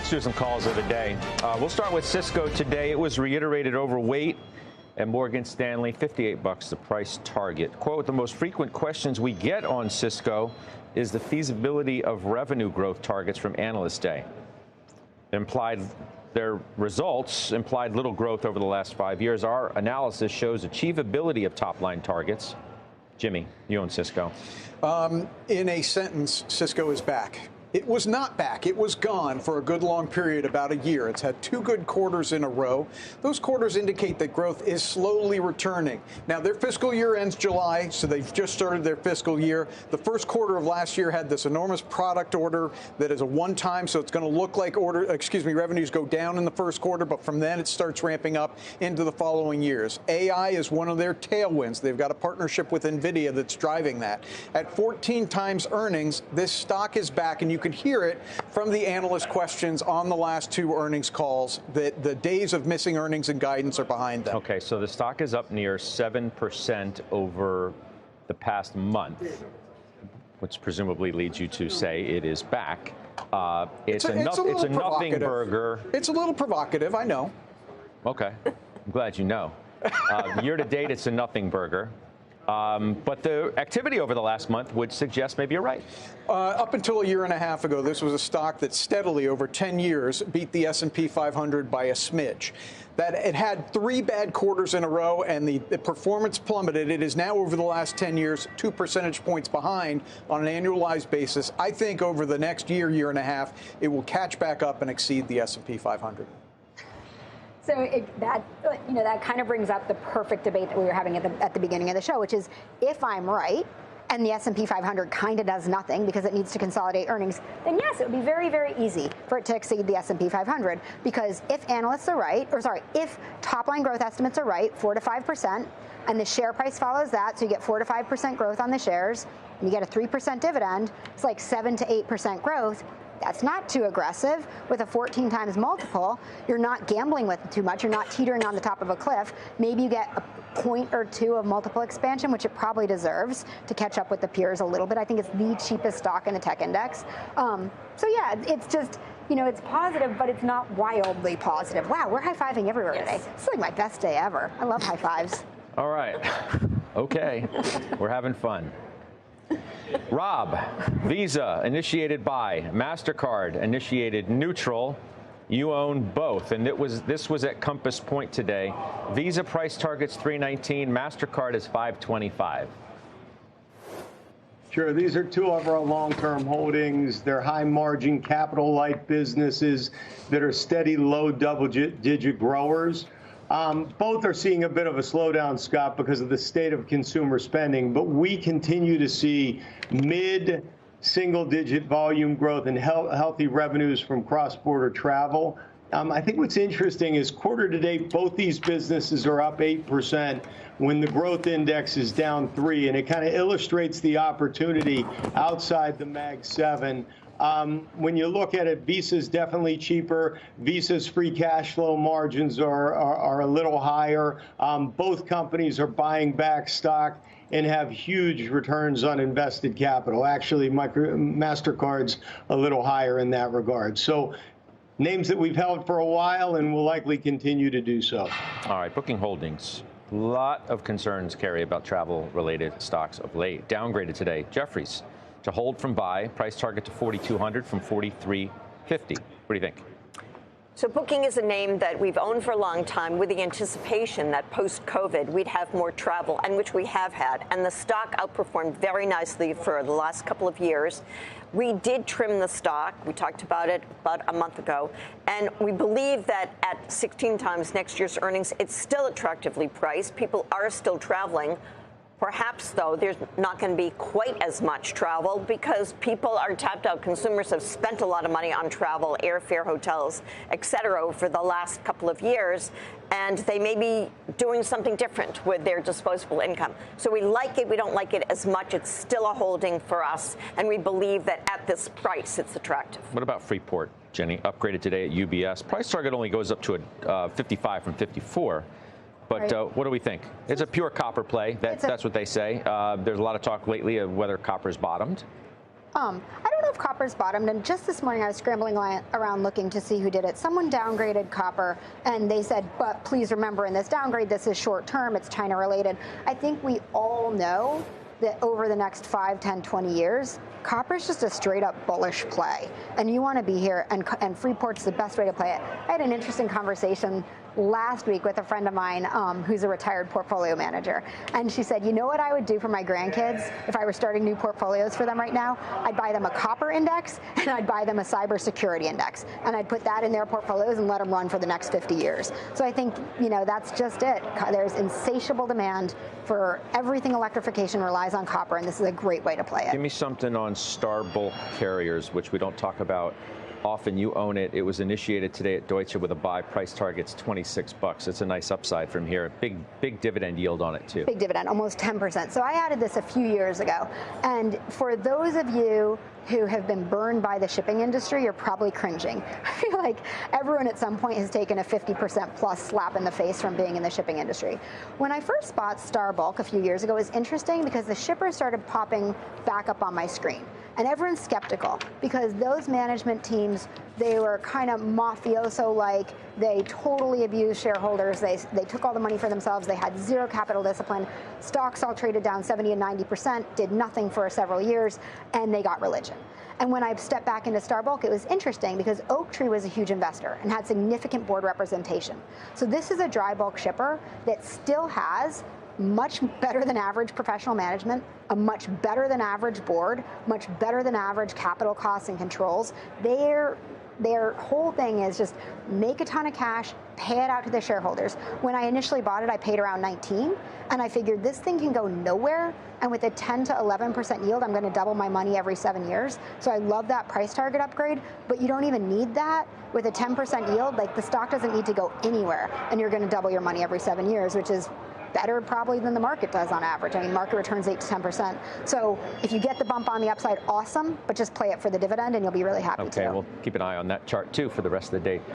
Let's do some calls of the day. We'll start with Cisco today. It was reiterated overweight at Morgan Stanley, $58 the price target. Quote, the most frequent questions we get on Cisco is the feasibility of revenue growth targets from Analyst Day. Their results implied little growth over the last 5 years. Our analysis shows achievability of top-line targets. Jimmy, you own Cisco. In a sentence, Cisco is back. It was not back. It was gone for a good long period, about a year. It's had 2 good quarters in a row. Those quarters indicate that growth is slowly returning. Now, their fiscal year ends July, so they've just started their fiscal year. The first quarter of last year had this enormous product order that is a one-time, so it's going to look like revenues go down in the first quarter, but from then it starts ramping up into the following years. AI is one of their tailwinds. They've got a partnership with NVIDIA that's driving that. At 14 times earnings, this stock is back, and you can hear it from the analyst questions on the last 2 earnings calls that the days of missing earnings and guidance are behind them. Okay, so the stock is up near 7% over the past month, which presumably leads you to say it is back. It's a nothing burger. It's a little provocative, I know. Okay, I'm glad you know. Year to date, it's a nothing burger. But the activity over the last month would suggest maybe you're right. Up until a year and a half ago, this was a stock that steadily over 10 years beat the S&P 500 by a smidge. That it had 3 bad quarters in a row, and the performance plummeted. It is now, over the last 10 years, 2 percentage points behind on an annualized basis. I think over the next year and a half, it will catch back up and exceed the S&P 500. So that kind of brings up the perfect debate that we were having at the beginning of the show, which is, if I'm right and the S&P 500 kind of does nothing because it needs to consolidate earnings, then yes, it would be very, very easy for it to exceed the S&P 500. Because if analysts are right, if top-line growth estimates are right, 4 to 5%, and the share price follows that, so you get 4 to 5% growth on the shares, and you get a 3% dividend, it's like 7 to 8% growth. That's not too aggressive. With a 14 times multiple, you're not gambling with it too much. You're not teetering on the top of a cliff. Maybe you get a point or 2 of multiple expansion, which it probably deserves to catch up with the peers a little bit. I think it's the cheapest stock in the tech index. So yeah, it's just, it's positive, but it's not wildly positive. Wow, we're high-fiving everywhere today. It's like my best day ever. I love high fives. All right. Okay. We're having fun. Rob, Visa initiated buy, MasterCard initiated neutral. You own both, and this was at Compass Point today. Visa price targets $319, MasterCard is $525. Sure, these are 2 of our long-term holdings. They're high-margin, capital-light businesses that are steady, low double-digit growers. Both are seeing a bit of a slowdown, Scott, because of the state of consumer spending, but we continue to see mid-single-digit volume growth and healthy revenues from cross-border travel. I think what's interesting is quarter to date, both these businesses are up 8% when the growth index is down 3%, and it kind of illustrates the opportunity outside the Mag 7. When you look at it, Visa's definitely cheaper. Visa's free cash flow margins are a little higher. Both companies are buying back stock and have huge returns on invested capital. Actually, MasterCard's a little higher in that regard. So names that we've held for a while and will likely continue to do so. All right, Booking Holdings. A lot of concerns, Kerry, about travel-related stocks of late. Downgraded today. Jefferies to hold from buy, price target to 4,200 from 4,350. What do you think? So Booking is a name that we've owned for a long time with the anticipation that post-COVID we'd have more travel, and which we have had. And the stock outperformed very nicely for the last couple of years. We did trim the stock. We talked about it about a month ago. And we believe that at 16 times next year's earnings, it's still attractively priced. People are still traveling. Perhaps, though, there's not going to be quite as much travel because people are tapped out. Consumers have spent a lot of money on travel, airfare, hotels, et cetera, over the last couple of years, and they may be doing something different with their disposable income. So we like it. We don't like it as much. It's still a holding for us, and we believe that at this price, it's attractive. What about Freeport, Jenny? Upgraded today at UBS. Price target only goes up to a 55 from 54. But right. What do we think? It's a pure copper play. That's what they say. There's a lot of talk lately of whether copper's bottomed. I don't know if copper's bottomed, and just this morning I was scrambling around looking to see who did it. Someone downgraded copper, and they said, but please remember in this downgrade, this is short term, it's China related. I think we all know that over the next 5, 10, 20 years, copper is just a straight up bullish play. And you want to be here, and Freeport's the best way to play it. I had an interesting conversation last week with a friend of mine who's a retired portfolio manager. And she said, you know what I would do for my grandkids if I were starting new portfolios for them right now? I'd buy them a copper index and I'd buy them a cybersecurity index. And I'd put that in their portfolios and let them run for the next 50 years. So I think, that's just it. There's insatiable demand for everything electrification relies on copper, and this is a great way to play it. Give me something on Star Bulk Carriers, which we don't talk about often. You own it. It was initiated today at Deutsche with a buy. Price target's $26. It's a nice upside from here. Big dividend yield on it, too. Big dividend, almost 10%. So I added this a few years ago. And for those of you who have been burned by the shipping industry, you're probably cringing. I feel like everyone at some point has taken a 50% plus slap in the face from being in the shipping industry. When I first bought Star Bulk a few years ago, it was interesting because the shippers started popping back up on my screen. And everyone's skeptical because those management teams, they were kind of mafioso-like. They totally abused shareholders. They took all the money for themselves. They had zero capital discipline. Stocks all traded down 70 and 90%, did nothing for several years, and they got religion. And when I stepped back into Star Bulk, it was interesting because Oaktree was a huge investor and had significant board representation. So this is a dry bulk shipper that still has much better than average professional management, a much better than average board, much better than average capital costs and controls. Their whole thing is just make a ton of cash, pay it out to the shareholders. When I initially bought it, I paid around 19, and I figured this thing can go nowhere, and with a 10 to 11% yield, I'm going to double my money every 7 years. So I love that price target upgrade, but you don't even need that. With a 10% yield, like the stock doesn't need to go anywhere, and you're going to double your money every 7 years, which is better probably than the market does on average. I mean, market returns 8 to 10%. So if you get the bump on the upside, awesome, but just play it for the dividend and you'll be really happy too. Okay, we'll keep an eye on that chart too for the rest of the day.